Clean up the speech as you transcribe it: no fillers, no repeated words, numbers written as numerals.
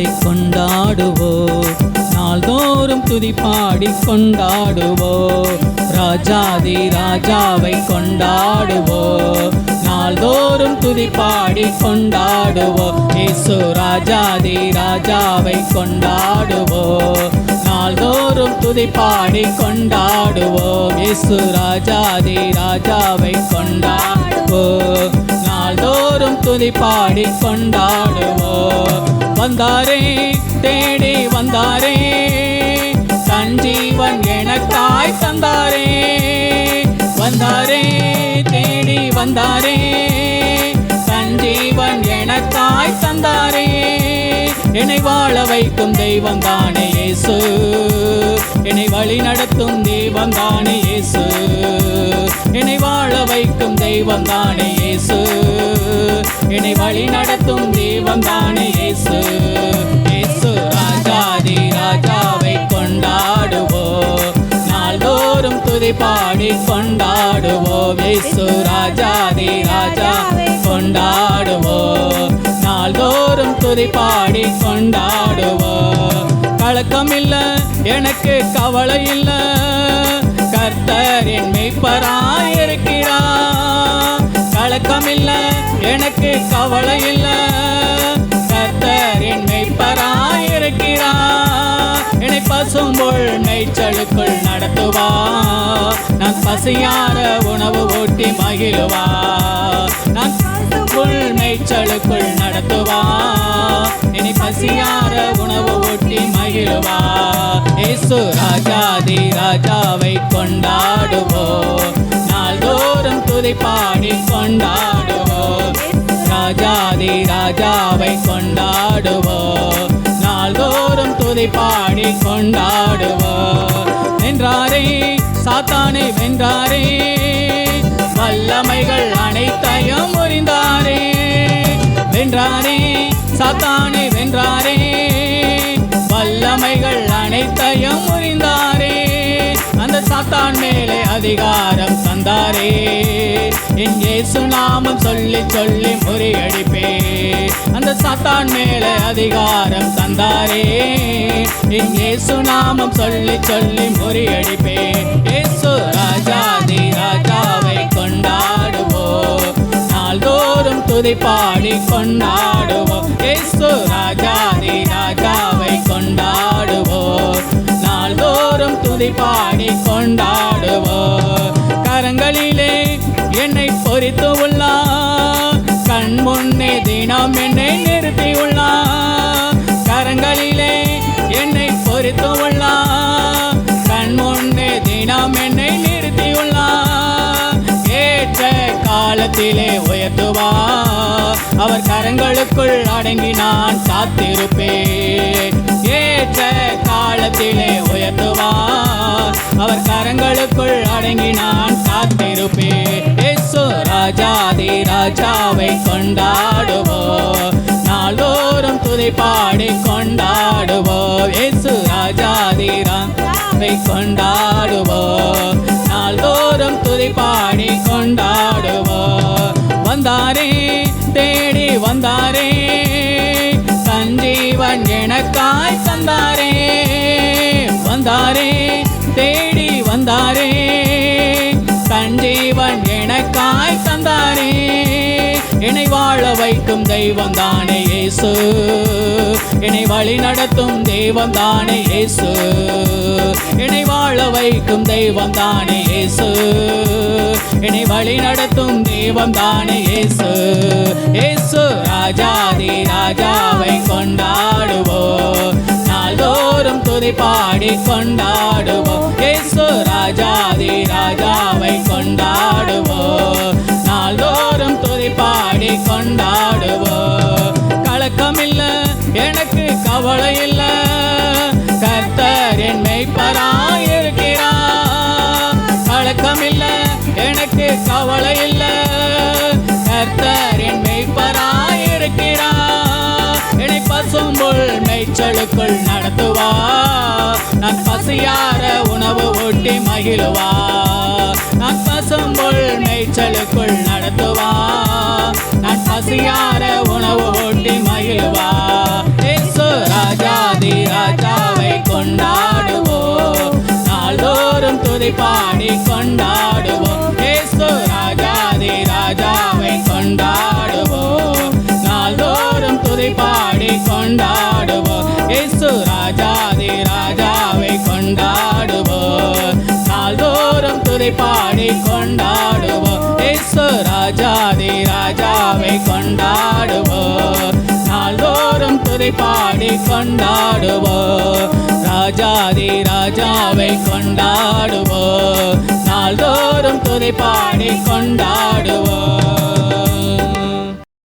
ராஜாவை கொண்டாடுவோம், நாள்தோறும் துதிப்பாடி கொண்டாடுவோம். ராஜாதி ராஜாவை கொண்டாடுவோம், நாள்தோறும் துதிப்பாடி கொண்டாடுவோம். இயேசு ராஜாதி ராஜாவை கொண்டாடுவோம், நாள்தோறும் துதிப்பாடி கொண்டாடுவோம். இயேசு ராஜாதி ராஜாவை கொண்டாடுவோம், நாள்தோறும் துதிப்பாடி கொண்டாடுவோம். வந்தாரே தேடி வந்தாரே, தன் ஜீவன் எனக்காய் தந்தாரே. வந்தாரே தேடி வந்தாரே, தன் ஜீவன் எனக்காய் தந்தாரே. என்னை வாழ வைக்கும் தெய்வம் தானே இயேசு, என்னை வழி நடத்தும் தெய்வம் தானே இயேசு. என்னை வாழ வைக்கும் தெய்வம் தானே இயேசு, என்னை வழி நடத்தும் தெய்வம் தானே இயேசு. இயேசு ராஜாதி ராஜாவை கொண்டாடுவோம், நாள்தோறும் துதிப்பாடி கொண்டாடுவோம். இயேசு ராஜாதி ராஜாவை கொண்டாடுவோம், நாள்தோறும் துதிப்பாடி கொண்டாடுவோம். கலக்கம் இல்ல எனக்கு கவலை இல்ல, கர்த்தர் என் மேய்ப்பராய் இருக்கிறார். கலக்கம் இல்ல எனக்கு கவலை இல்ல, கர்த்தர் என் மேய்ப்பராய் இருக்கிறார். என்னை பசும்புல் மேய்ச்சலுக்குள் நடத்துவார், நான் பசியார உணவு ஊட்டி மகிழுவார். நான் பசும்புல் மேய்ச்சலுக்குள் நடத்துவார், என்னை பசியார உணவு ஊட்டி மகிழுவார். இயேசு ராஜாதி ராஜாவை கொண்டாடுவோம், நாள்தோறும் துதிப்பாடி கொண்டாடுவோம். ராஜாதி ராஜாவை கொண்டாடுவோம், நாள்தோறும் துதிப்பாடி கொண்டாடுவோம். வென்றாரே சாத்தானை வென்றாரே, வல்லமைகள் அனைத்தையும் முறிந்தாரே. வென்றாரே சாத்தானை வென்றாரே, வல்லமைகள் அனைத்தையும் முறிந்தாரே. அந்த சாத்தான் மேலே அதிகாரம் தந்தாரே, என் இயேசு நாமம் சொல்லி சொல்லி முறியடிப்பே. அந்த சாத்தான் மேலே அதிகாரம் தந்தாரே, என் இயேசு நாமம் சொல்லி சொல்லி முறியடிப்பே. இயேசு ராஜாதி ராஜாவை கொண்டாடுவோம், நாள்தோறும் துதிப்பாடி கொண்டாடுவோம். இயேசு ராஜாதி ராஜாவை கொண்டாடுவோம், நாள்தோறும் துதிப்பாடி கொண்டாடுவோம். கரங்களிலே என்னை பொறித்து உள்ளார், கண் முன்னே தினம் என்னை நிறுத்தி உள்ளார். கரங்களிலே என்னை பொறித்து உள்ளார், கண் முன்னே தினம் என்னை நிறுத்தி உள்ளார். ஏற்ற காலத்திலே உயர்த்துவார், அவர் கரங்களுக்குள் அடங்கி நான் காத்திருப்பேன். ஏற்ற காலத்திலே உயர்த்துவார், அவர் கரங்களுக்குள் அடங்கி நான் காத்திருப்பேன். இயேசு ராஜாதி ராஜாவை கொண்டாடுவோம், நாள்தோறும் துதிப்பாடி கொண்டாடுவோம். இயேசு ராஜாதி ராஜாவை கொண்டாடுவோம், நாள்தோறும் துதிப்பாடி கொண்டாடுவோம். வந்தாரே தேடி வந்தாரே, தன் ஜீவன் எனக்காய் தந்தாரே. வந்தாரே தேடி வந்தாரே, தன் ஜீவன் எனக்காய் தந்தாரே. என்னை வாழ வைக்கும் தெய்வம் தானே இயேசு, என்னை வழி நடத்தும் தெய்வம் தானே இயேசு. என்னை வாழ வைக்கும் தெய்வம் தானே இயேசு, என்னை வழி நடத்தும் தெய்வம் தானே இயேசு. இயேசு ராஜாதி ராஜாவை கொண்டாடுவோம், நாள்தோறும் துதிப்பாடி கொண்டாடுவோம். இயேசு ராஜாதி ராஜாவை கொண்டாடுவோம், நாள்தோறும் துதிப்பாடி கொண்டாடுவோம். கலக்கம் இல்ல எனக்கு கவலை இல்ல, கர்த்தர் என் மேய்ப்பராய் இருக்கிறார். கலக்கம் இல்ல எனக்கு கவலை இல்ல, கர்த்தர் என் மேய்ப்பராய் இருக்கிறார். என்னை பசும்புல் மேய்ச்சலுக்குள் நடத்துவார், நான் பசியார உணவு ஊட்டி மகிழுவார். நான் பசும்புல் மேய்ச்சலுக்குள் நடத்துவார், நான் பசியார உணவு ஊட்டி மகிழுவார். இயேசு ராஜாதி ராஜாவை கொண்டாடுவோம், நாள்தோறும் துதி பாடி கொண்டாடுவோம். இயேசு ராஜாதி ராஜாவை கொண்டாடுவோம், நாள்தோறும் துதி பாடி கொண்டாடுவோம். இயேசு ராஜாதி ராஜாவை கொண்டாடுவோம், நாள்தோறும் துதி பாடி கொண்டாடுவோம். இயேசு ராஜாதி ராஜாவை கொண்டாடுவோம், நாள்தோறும் துதி பாடி கொண்டாடுவோம். ராஜாதி ராஜாவை கொண்டாடுவோம், நாள்தோறும் துதி பாடி கொண்டாடுவோம்.